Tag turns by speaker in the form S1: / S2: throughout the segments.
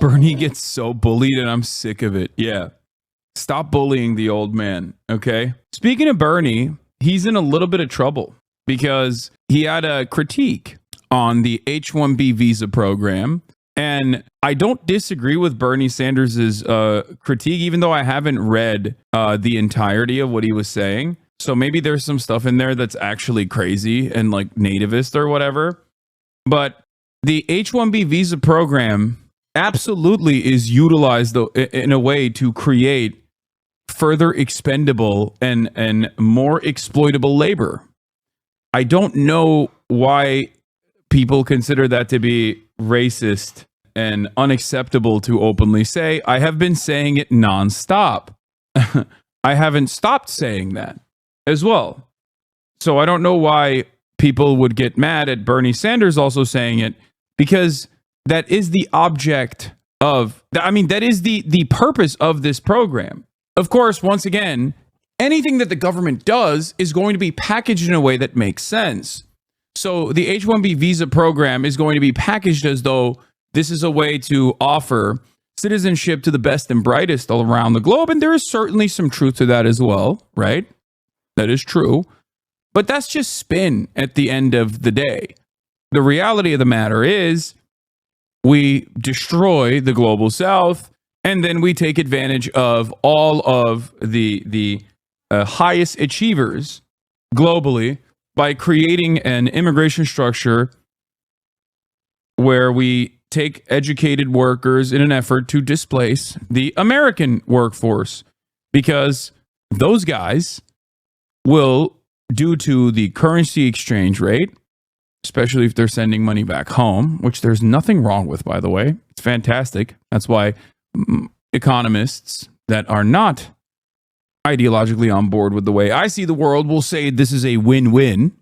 S1: Bernie gets so bullied and I'm sick of it. Yeah. Stop bullying the old man, okay? Speaking of Bernie, he's in a little bit of trouble because he had a critique on the H1-B visa program. And I don't disagree with Bernie Sanders' critique, even though I haven't read the entirety of what he was saying. So maybe there's some stuff in there that's actually crazy and like nativist or whatever. But the H1-B visa program absolutely is utilized in a way to create further expendable and more exploitable labor. I don't know why people consider that to be racist and unacceptable to openly say. I have been saying it nonstop. I haven't stopped saying that as well. So I don't know why people would get mad at Bernie Sanders also saying it, because that is the object of, that is the purpose of this program. Of course, once again, anything that the government does is going to be packaged in a way that makes sense. So the H-1B visa program is going to be packaged as though this is a way to offer citizenship to the best and brightest all around the globe. And there is certainly some truth to that as well, right? That is true. But that's just spin at the end of the day. The reality of the matter is we destroy the global south, and then we take advantage of all of the highest achievers globally by creating an immigration structure where we take educated workers in an effort to displace the American workforce, because those guys will, due to the currency exchange rate, especially if they're sending money back home, which there's nothing wrong with, by the way. It's fantastic. That's why economists that are not ideologically on board with the way I see the world will say this is a win-win.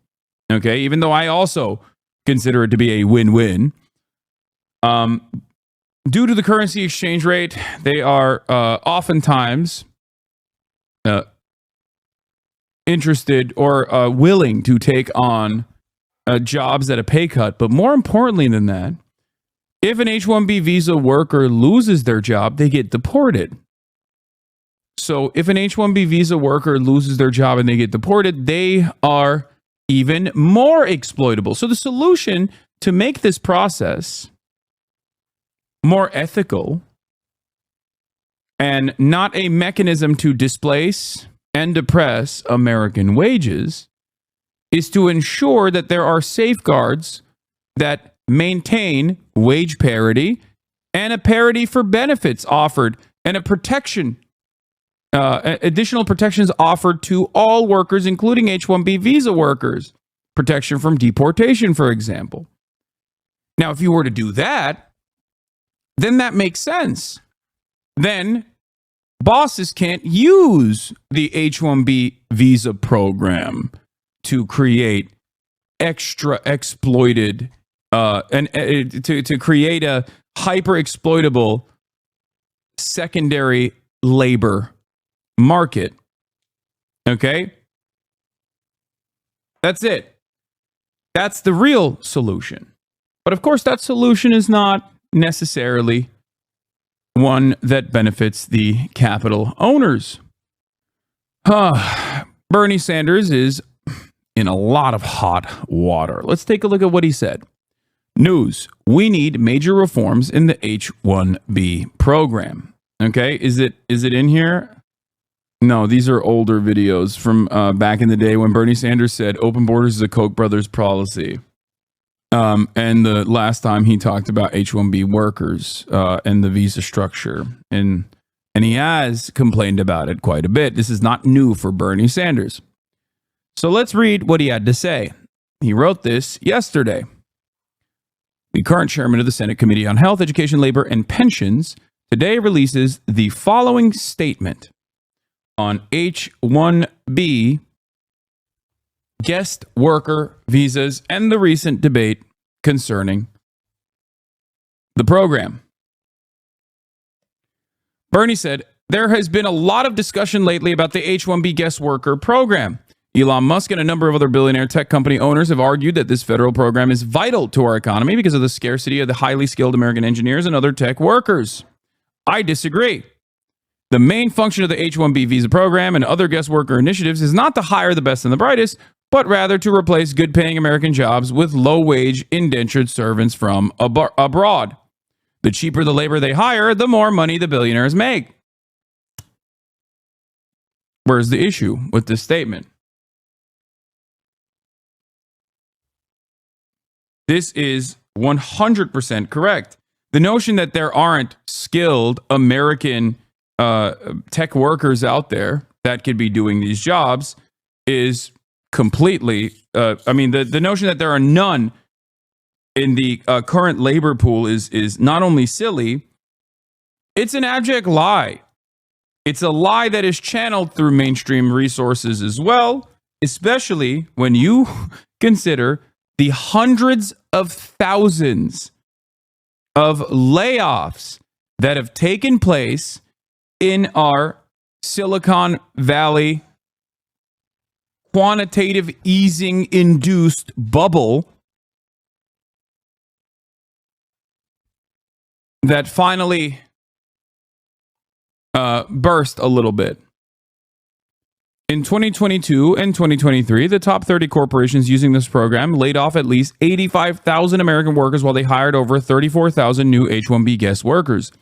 S1: Okay, even though I also consider it to be a win-win. Due to the currency exchange rate, they are oftentimes interested or willing to take on jobs at a pay cut. But more importantly than that, if an H-1B visa worker loses their job, they get deported. So if an H-1B visa worker loses their job and they get deported, they are even more exploitable. So the solution to make this process more ethical and not a mechanism to displace and depress American wages is to ensure that there are safeguards that maintain wage parity and a parity for benefits offered and a protection, additional protections offered to all workers, including H-1B visa workers. Protection from deportation, for example. Now, if you were to do that, then that makes sense. Then bosses can't use the H-1B visa program to create extra exploited and to create a hyper exploitable secondary labor market. Okay? That's it. That's the real solution. But of course, that solution is not necessarily one that benefits the capital owners. Bernie Sanders is in a lot of hot water. Let's take a look at what he said. News: we need major reforms in the H-1B program. Okay, is it in here? No, these are older videos from back in the day when Bernie Sanders said open borders is a Koch brothers policy. And the last time he talked about H-1B workers and the visa structure. And he has complained about it quite a bit. This is not new for Bernie Sanders. So let's read what he had to say. He wrote this yesterday. The current chairman of the Senate Committee on Health, Education, Labor, and Pensions today releases the following statement on H-1B guest worker visas and the recent debate concerning the program. Bernie said, there has been a lot of discussion lately about the H-1B guest worker program. Elon Musk and a number of other billionaire tech company owners have argued that this federal program is vital to our economy because of the scarcity of the highly skilled American engineers and other tech workers. I disagree. The main function of the H1-B visa program and other guest worker initiatives is not to hire the best and the brightest, but rather to replace good-paying American jobs with low-wage indentured servants from abroad. The cheaper the labor they hire, the more money the billionaires make. Where's the issue with this statement? This is 100% correct. The notion that there aren't skilled American tech workers out there that could be doing these jobs is completely, the notion that there are none in the current labor pool is not only silly, it's an abject lie. It's a lie that is channeled through mainstream resources as well, especially when you consider the hundreds of thousands of layoffs that have taken place in our Silicon Valley quantitative easing induced bubble that finally burst a little bit. In 2022 and 2023, the top 30 corporations using this program laid off at least 85,000 American workers while they hired over 34,000 new H-1B guest workers.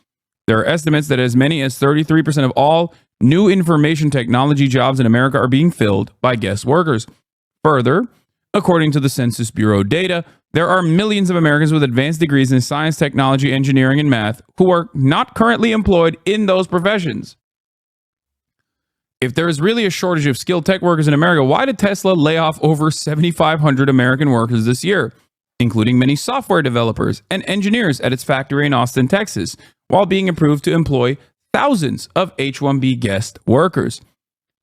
S1: There are estimates that as many as 33% of all new information technology jobs in America are being filled by guest workers. Further, according to the Census Bureau data, there are millions of Americans with advanced degrees in science, technology, engineering, and math who are not currently employed in those professions. If there is really a shortage of skilled tech workers in America, why did Tesla lay off over 7,500 American workers this year, including many software developers and engineers at its factory in Austin, Texas, while being approved to employ thousands of H-1B guest workers?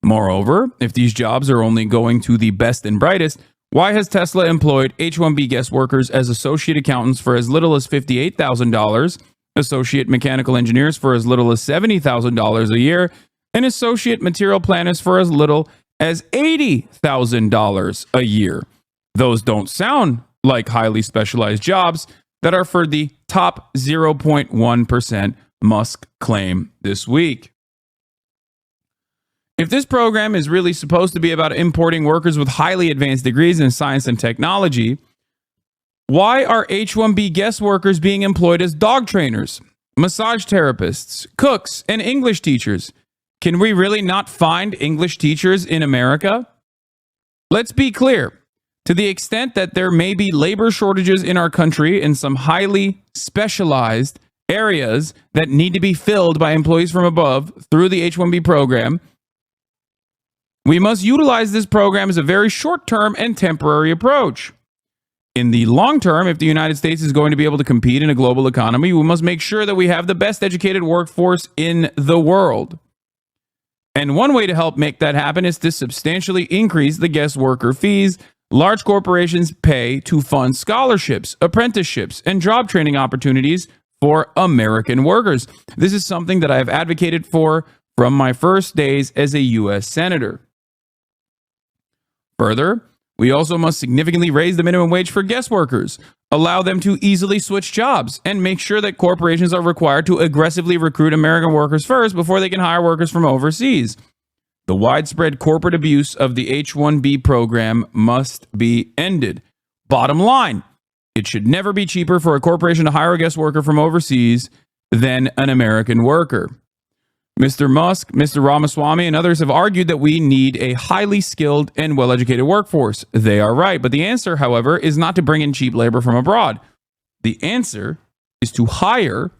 S1: Moreover, if these jobs are only going to the best and brightest, why has Tesla employed H-1B guest workers as associate accountants for as little as $58,000, associate mechanical engineers for as little as $70,000 a year, and associate material planners for as little as $80,000 a year? Those don't sound like highly specialized jobs that are for the top 0.1%, Musk claimed this week. If this program is really supposed to be about importing workers with highly advanced degrees in science and technology, why are H-1B guest workers being employed as dog trainers, massage therapists, cooks, and English teachers? Can we really not find English teachers in America? Let's be clear. To the extent that there may be labor shortages in our country in some highly specialized areas that need to be filled by employees from above through the H-1B program, we must utilize this program as a very short-term and temporary approach. In the long term, if the United States is going to be able to compete in a global economy, we must make sure that we have the best educated workforce in the world. And one way to help make that happen is to substantially increase the guest worker fees large corporations pay to fund scholarships, apprenticeships, and job training opportunities for American workers. This is something that I have advocated for from my first days as a U.S. Senator. Further, we also must significantly raise the minimum wage for guest workers, allow them to easily switch jobs, and make sure that corporations are required to aggressively recruit American workers first before they can hire workers from overseas. The widespread corporate abuse of the H1-B program must be ended. Bottom line, it should never be cheaper for a corporation to hire a guest worker from overseas than an American worker. Mr. Musk, Mr. Ramaswamy, and others have argued that we need a highly skilled and well-educated workforce. They are right, but the answer, however, is not to bring in cheap labor from abroad. The answer is to hire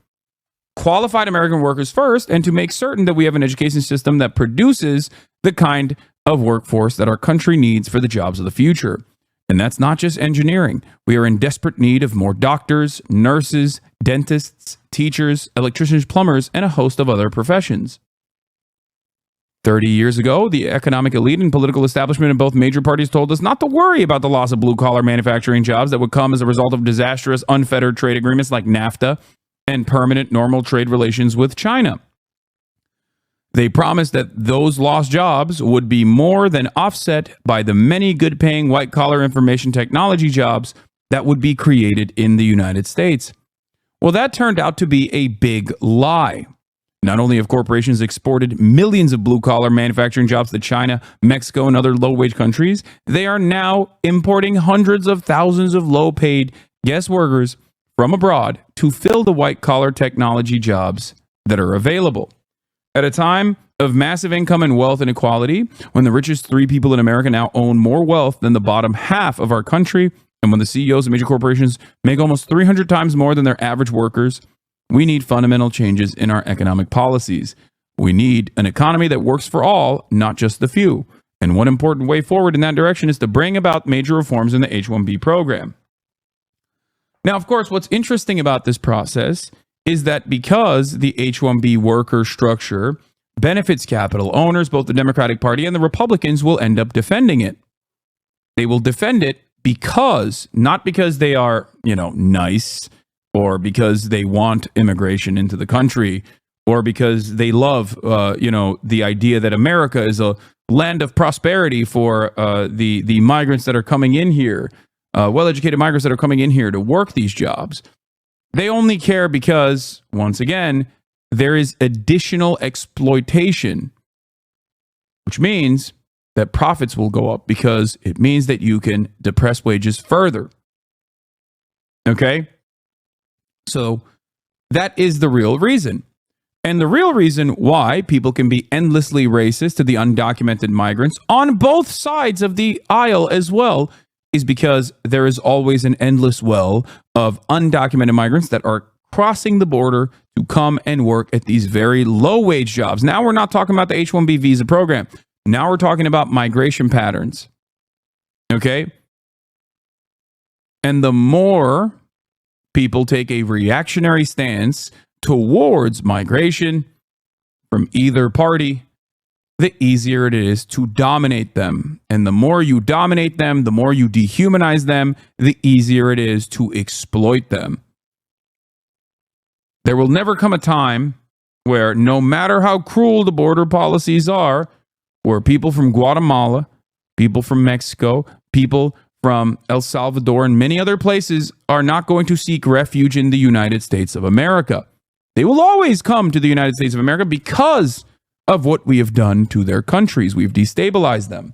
S1: qualified American workers first and to make certain that we have an education system that produces the kind of workforce that our country needs for the jobs of the future. And that's not just engineering. We are in desperate need of more doctors, nurses, dentists, teachers, electricians, plumbers, and a host of other professions. 30 years ago, the economic elite and political establishment in both major parties told us not to worry about the loss of blue-collar manufacturing jobs that would come as a result of disastrous, unfettered trade agreements like NAFTA and permanent normal trade relations with China. They promised that those lost jobs would be more than offset by the many good paying white collar information technology jobs that would be created in the United States. Well, that turned out to be a big lie. Not only have corporations exported millions of blue collar manufacturing jobs to China, Mexico, and other low wage countries, they are now importing hundreds of thousands of low paid guest workers from abroad to fill the white collar technology jobs that are available. At a time of massive income and wealth inequality, when the richest 3 people in America now own more wealth than the bottom half of our country, and when the CEOs of major corporations make almost 300 times more than their average workers, we need fundamental changes in our economic policies. We need an economy that works for all, not just the few. And one important way forward in that direction is to bring about major reforms in the H1-B program. Now, of course, what's interesting about this process is that because the H1-B worker structure benefits capital owners, both the Democratic Party and the Republicans will end up defending it. They will defend it because, not because they are, nice, or because they want immigration into the country, or because they love, the idea that America is a land of prosperity for the migrants that are coming in here, well-educated migrants that are coming in here to work these jobs. They only care because, once again, there is additional exploitation, which means that profits will go up because it means that you can depress wages further. Okay? So that is the real reason. And the real reason why people can be endlessly racist to the undocumented migrants on both sides of the aisle as well is because there is always an endless well of undocumented migrants that are crossing the border to come and work at these very low wage jobs. Now we're not talking about the H-1B visa program. Now we're talking about migration patterns. Okay? And the more people take a reactionary stance towards migration from either party, the easier it is to dominate them. And the more you dominate them, the more you dehumanize them, the easier it is to exploit them. There will never come a time where, no matter how cruel the border policies are, where people from Guatemala, people from Mexico, people from El Salvador, and many other places are not going to seek refuge in the United States of America. They will always come to the United States of America because of what we have done to their countries. We've destabilized them.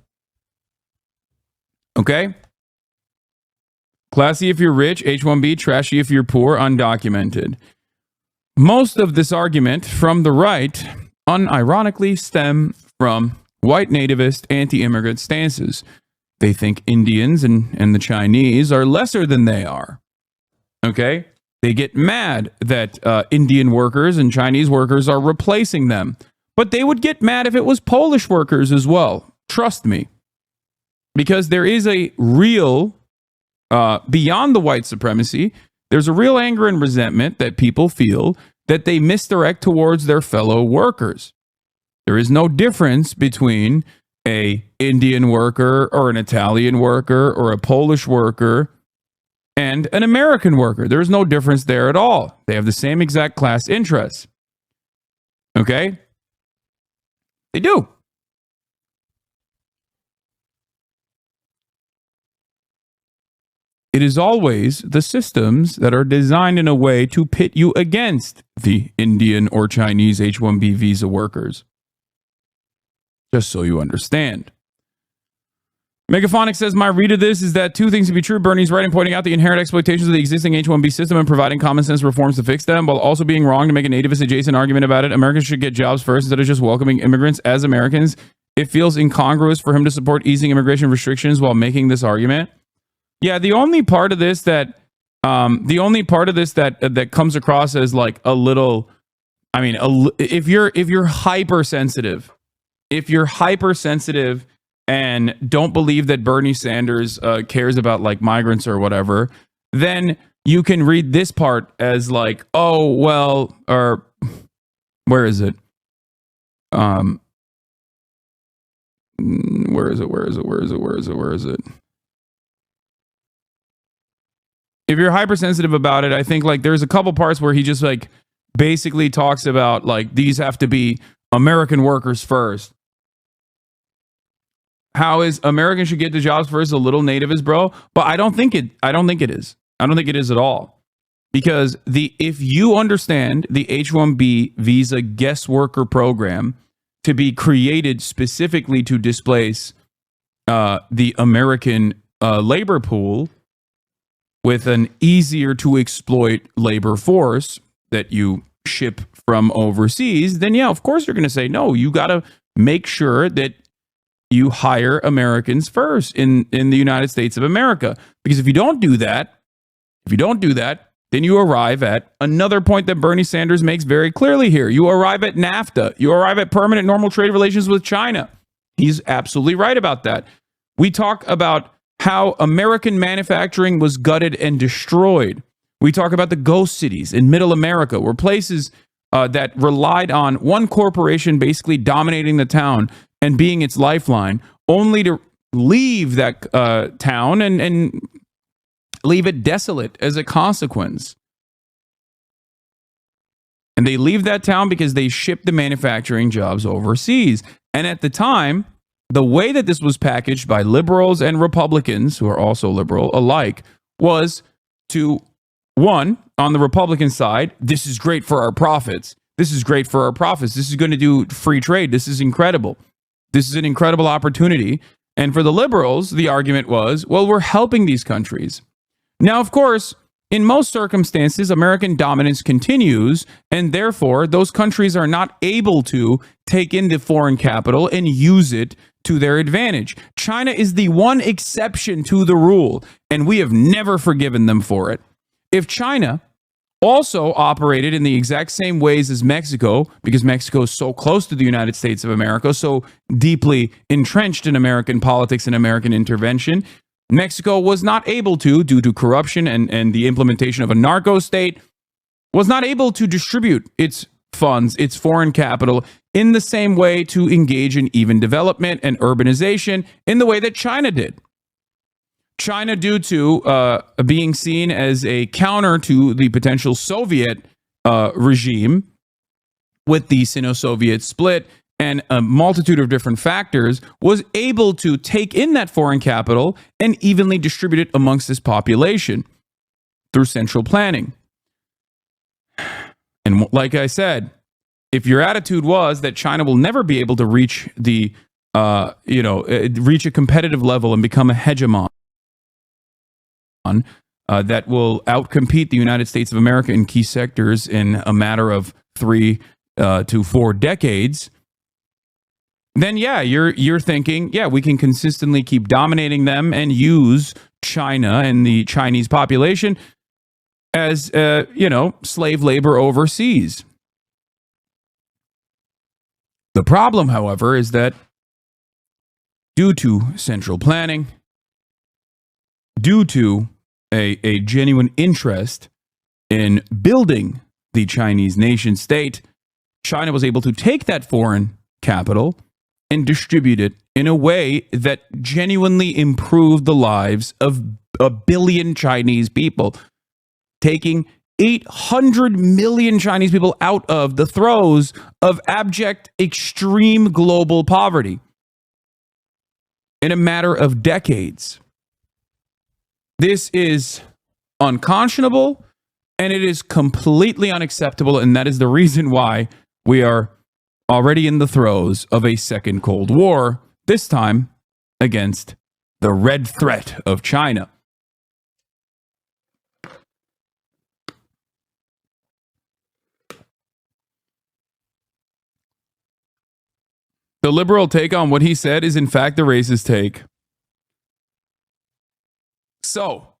S1: Okay? Classy if you're rich, H1B, trashy if you're poor, undocumented. Most of this argument from the right unironically stem from white nativist anti-immigrant stances. They think Indians and the Chinese are lesser than they are. Okay? They get mad that Indian workers and Chinese workers are replacing them. But they would get mad if it was Polish workers as well. Trust me. Because there is a real, beyond the white supremacy, there's a real anger and resentment that people feel that they misdirect towards their fellow workers. There is no difference between an Indian worker or an Italian worker or a Polish worker and an American worker. There is no difference there at all. They have the same exact class interests. Okay? They do. It is always the systems that are designed in a way to pit you against the Indian or Chinese H-1B visa workers. Just so you understand. Megaphonic says, my read of this is that two things to be true. Bernie's right in pointing out the inherent exploitations of the existing H-1B system and providing common sense reforms to fix them, while also being wrong to make a nativist adjacent argument about it. Americans should get jobs first instead of just welcoming immigrants as Americans. It feels incongruous for him to support easing immigration restrictions while making this argument. Yeah, the only part of this that that comes across as like a little, I mean, if you're hypersensitive and don't believe that Bernie Sanders cares about like migrants or whatever, then you can read this part as like, oh, well, or where is it? Where is it? If you're hypersensitive about it, I think like there's a couple parts where he just like basically talks about like these have to be American workers first. How is Americans should get the jobs first a little nativist, bro? But I don't think it is. I don't think it is at all. Because if you understand the H1-B visa guest worker program to be created specifically to displace the American labor pool with an easier to exploit labor force that you ship from overseas, then yeah, of course you're going to say, no, you got to make sure that you hire Americans first in the United States of America. Because if you don't do that, then you arrive at another point that Bernie Sanders makes very clearly here. You arrive at NAFTA. You arrive at permanent normal trade relations with China. He's absolutely right about that. We talk about how American manufacturing was gutted and destroyed. We talk about the ghost cities in middle America, where places that relied on one corporation basically dominating the town and being its lifeline, only to leave that town and leave it desolate as a consequence. And they leave that town because they ship the manufacturing jobs overseas. And at the time, the way that this was packaged by liberals and Republicans, who are also liberal alike, was to, one, on the Republican side, this is great for our profits. This is great for our profits. This is going to do free trade. This is incredible. This is an incredible opportunity. And for the liberals, the argument was, well, we're helping these countries. Now, of course, in most circumstances, American dominance continues, and therefore, those countries are not able to take in the foreign capital and use it to their advantage. China is the one exception to the rule, and we have never forgiven them for it. If China also operated in the exact same ways as Mexico, because Mexico is so close to the United States of America, so deeply entrenched in American politics and American intervention, Mexico was not able to, due to corruption and the implementation of a narco state, was not able to distribute its funds, its foreign capital, in the same way to engage in even development and urbanization in the way that China did. China, due to being seen as a counter to the potential Soviet regime with the Sino-Soviet split and a multitude of different factors, was able to take in that foreign capital and evenly distribute it amongst this population through central planning. And like I said, if your attitude was that China will never be able to reach the, reach a competitive level and become a hegemon, that will outcompete the United States of America in key sectors in a matter of 3 to 4 decades, then yeah, you're thinking, yeah, we can consistently keep dominating them and use China and the Chinese population as slave labor overseas. The problem, however, is that due to central planning, due to a genuine interest in building the Chinese nation state, China was able to take that foreign capital and distribute it in a way that genuinely improved the lives of 1 billion Chinese people, taking 800 million Chinese people out of the throes of abject, extreme global poverty in a matter of decades. This is unconscionable, and it is completely unacceptable, and that is the reason why we are already in the throes of a second Cold War, this time against the red threat of China. The liberal take on what he said is in fact the racist take. So,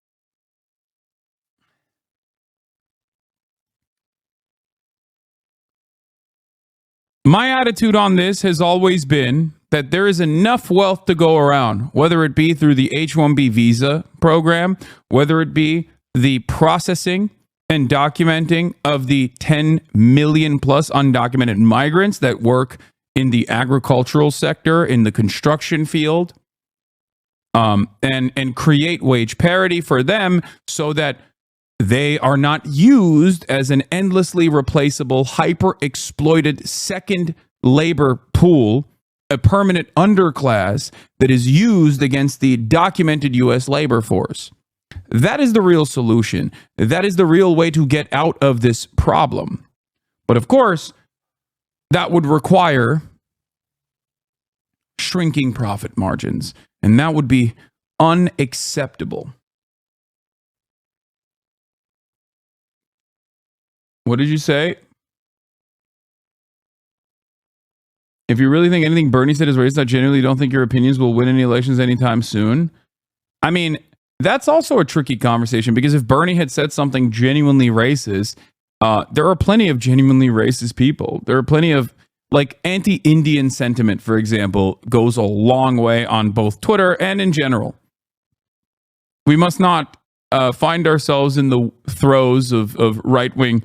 S1: my attitude on this has always been that there is enough wealth to go around, whether it be through the H1-B visa program, whether it be the processing and documenting of the 10 million plus undocumented migrants that work in the agricultural sector, in the construction field, and create wage parity for them so that they are not used as an endlessly replaceable, hyper-exploited second labor pool, a permanent underclass that is used against the documented U.S. labor force. That is the real solution. That is the real way to get out of this problem. But of course, that would require shrinking profit margins, and that would be unacceptable. What did you say? If you really think anything Bernie said is racist, I genuinely don't think your opinions will win any elections anytime soon. I mean, that's also a tricky conversation, because if Bernie had said something genuinely racist, there are plenty of genuinely racist people. There are plenty of, like, anti-Indian sentiment, for example, goes a long way on both Twitter and in general. We must not find ourselves in the throes of right-wing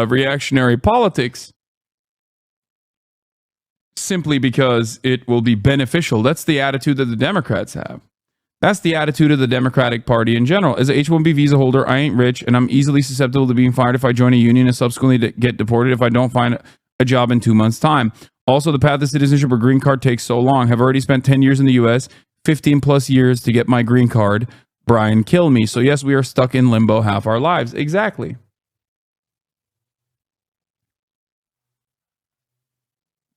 S1: reactionary politics simply because it will be beneficial. That's the attitude that the Democrats have. That's the attitude of the Democratic Party in general. As an H-1-B visa holder, I ain't rich, and I'm easily susceptible to being fired if I join a union and subsequently get deported if I don't find a job in 2 months' time. Also, the path to citizenship or green card takes so long. Have already spent 10 years in the U.S., 15 plus years to get my green card. Brian, kill me. So yes, we are stuck in limbo half our lives. Exactly.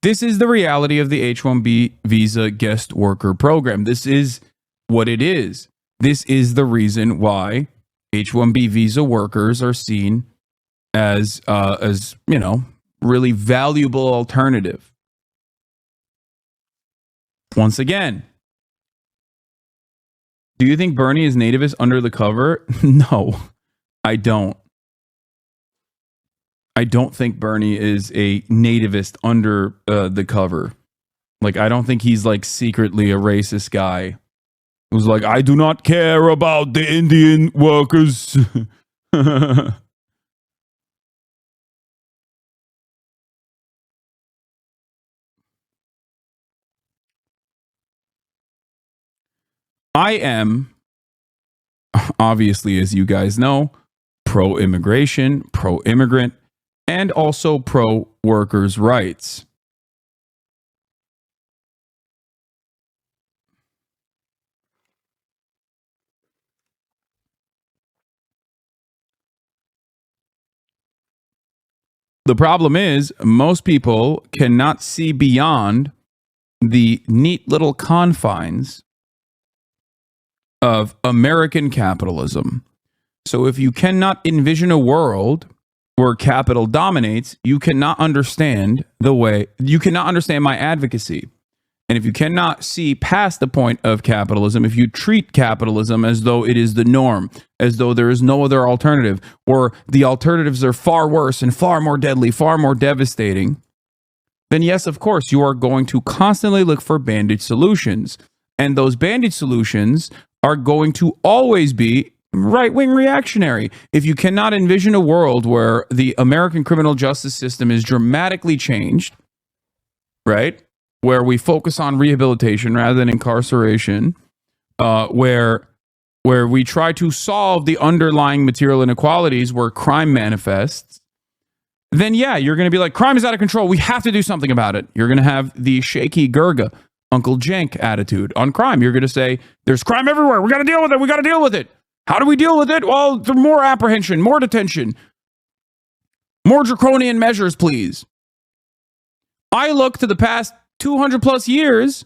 S1: This is the reality of the H-1B visa guest worker program. This is what it is. This is the reason why H-1B visa workers are seen as really valuable alternative. Once again, do you think Bernie is nativist under the cover? No, I don't. I don't think Bernie is a nativist under the cover. Like, I don't think he's like secretly a racist guy who's like, I do not care about the Indian workers. I am, obviously, as you guys know, pro-immigration, pro-immigrant, and also pro-workers' rights. The problem is, most people cannot see beyond the neat little confines of American capitalism. So if you cannot envision a world where capital dominates, you cannot understand my advocacy. And if you cannot see past the point of capitalism, if you treat capitalism as though it is the norm, as though there is no other alternative, or the alternatives are far worse and far more deadly, far more devastating, then yes, of course, you are going to constantly look for bandage solutions. And those bandage solutions are going to always be right-wing reactionary. If you cannot envision a world where the American criminal justice system is dramatically changed, right? Where we focus on rehabilitation rather than incarceration, where we try to solve the underlying material inequalities where crime manifests, then yeah, you're going to be like, crime is out of control. We have to do something about it. You're going to have the shaky Gurga, Uncle Jenk attitude on crime. You're going to say, there's crime everywhere. We got to deal with it. We got to deal with it. How do we deal with it? Well, through more apprehension, more detention, more draconian measures, please. I look to the past 200 plus years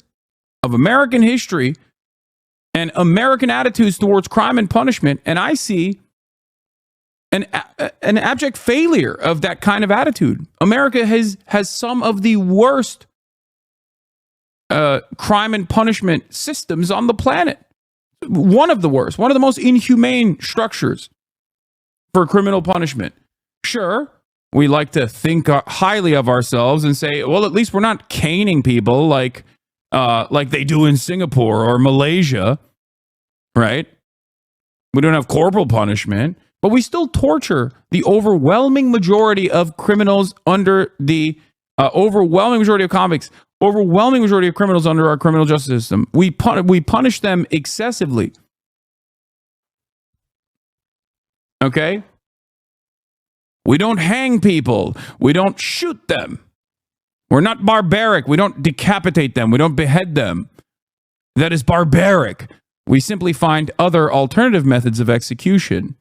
S1: of American history and American attitudes towards crime and punishment, and I see an abject failure of that kind of attitude. America has some of the worst crime and punishment systems on the planet. One of the worst, one of the most inhumane structures for criminal punishment. Sure, we like to think highly of ourselves and say, well, at least we're not caning people like they do in Singapore or Malaysia, right? We don't have corporal punishment, but we still torture the overwhelming majority of criminals under the overwhelming majority of convicts, overwhelming majority of criminals under our criminal justice system. We punish them excessively. Okay? We don't hang people. We don't shoot them. We're not barbaric. We don't decapitate them. We don't behead them. That is barbaric. We simply find other alternative methods of execution.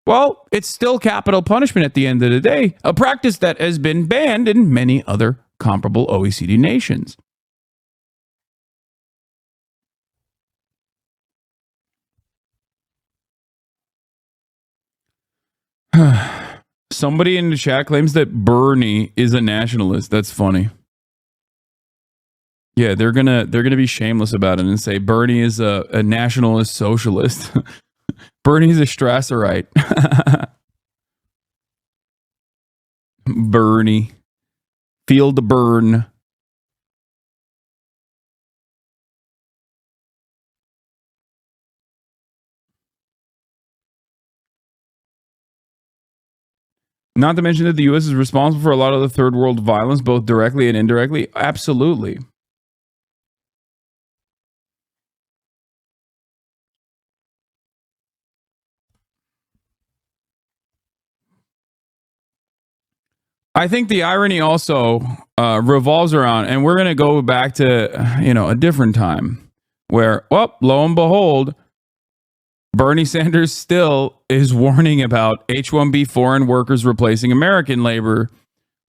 S1: Well, it's still capital punishment at the end of the day, a practice that has been banned in many other comparable OECD nations. Somebody in the chat claims that Bernie is a nationalist. That's funny. Yeah, they're gonna be shameless about it and say Bernie is a nationalist socialist. Bernie's a Strasserite. Bernie. Feel the burn. Not to mention that the U.S. is responsible for a lot of the third world violence, both directly and indirectly. Absolutely. I think the irony also revolves around, and we're going to go back to, a different time where, well, lo and behold, Bernie Sanders still is warning about H1-B foreign workers replacing American labor.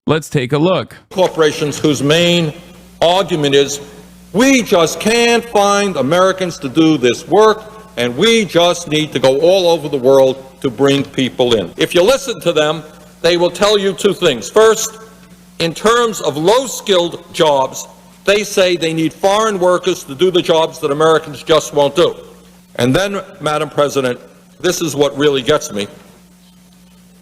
S1: Let's take a look.
S2: Corporations whose main argument is, we just can't find Americans to do this work, and we just need to go all over the world to bring people in. If you listen to them, they will tell you two things. First, in terms of low-skilled jobs, they say they need foreign workers to do the jobs that Americans just won't do. And then, Madam President, this is what really gets me.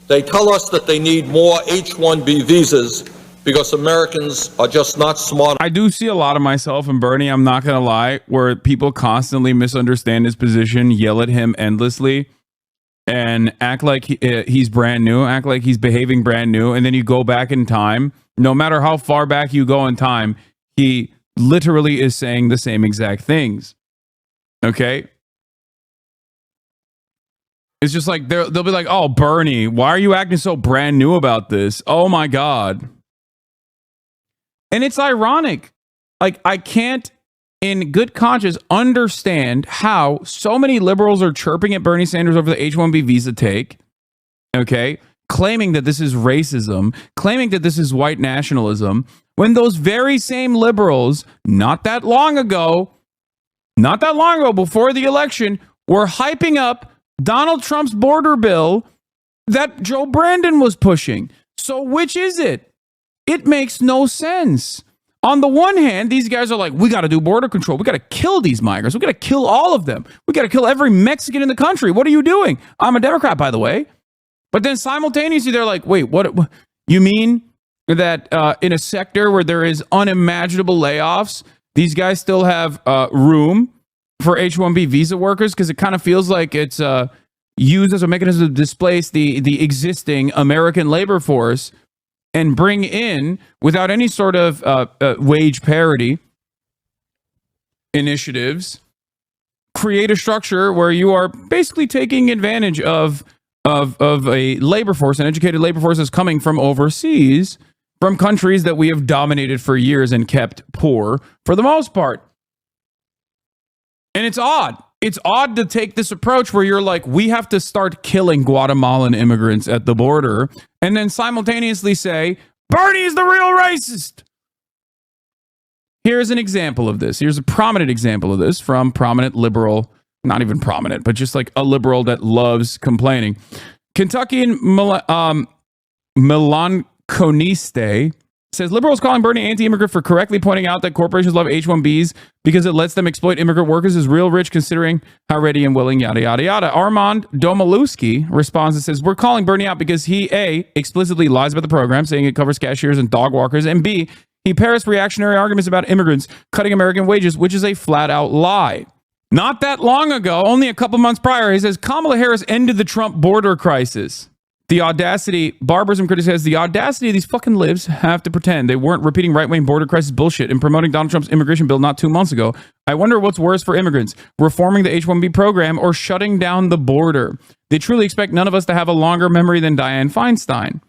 S2: They tell us that they need more H1-B visas because Americans are just not smart.
S1: I do see a lot of myself in Bernie, I'm not going to lie, where people constantly misunderstand his position, yell at him endlessly, and act like he's brand new, act like he's behaving brand new, and then you go back in time, no matter how far back you go in time, he literally is saying the same exact things. Okay? It's just like, they'll be like, oh, Bernie, why are you acting so brand new about this? Oh my God. And it's ironic. Like, I can't, in good conscience, understand how so many liberals are chirping at Bernie Sanders over the H-1B visa take, okay, claiming that this is racism, claiming that this is white nationalism, when those very same liberals, not that long ago, before the election, were hyping up Donald Trump's border bill that Joe Brandon was pushing. So which is it? It makes no sense. On the one hand, these guys are like, we got to do border control. We got to kill these migrants. We got to kill all of them. We got to kill every Mexican in the country. What are you doing? I'm a Democrat, by the way. But then simultaneously, they're like, wait, what you mean that in a sector where there is unimaginable layoffs, these guys still have room for H-1B visa workers? Because it kind of feels like it's used as a mechanism to displace the existing American labor force and bring in, without any sort of wage parity initiatives, create a structure where you are basically taking advantage of a labor force, an educated labor force that's coming from overseas, from countries that we have dominated for years and kept poor for the most part. And it's odd. It's odd to take this approach where you're like, we have to start killing Guatemalan immigrants at the border, and then simultaneously say, Bernie is the real racist. Here's an example of this. Here's a prominent example of this from prominent liberal, not even prominent, but just like a liberal that loves complaining. Kentuckian Melanconiste says, liberals calling Bernie anti-immigrant for correctly pointing out that corporations love H-1Bs because it lets them exploit immigrant workers is real rich considering how ready and willing, yada, yada, yada. Armand Domaluski responds and says, we're calling Bernie out because he, A, explicitly lies about the program, saying it covers cashiers and dog walkers, and B, he parrots reactionary arguments about immigrants cutting American wages, which is a flat-out lie. Not that long ago, only a couple months prior, he says, Kamala Harris ended the Trump border crisis. The audacity, barbarism critic says, the audacity of these fucking libs have to pretend they weren't repeating right-wing border crisis bullshit and promoting Donald Trump's immigration bill not 2 months ago. I wonder what's worse for immigrants, reforming the H-1B program or shutting down the border. They truly expect none of us to have a longer memory than Dianne Feinstein.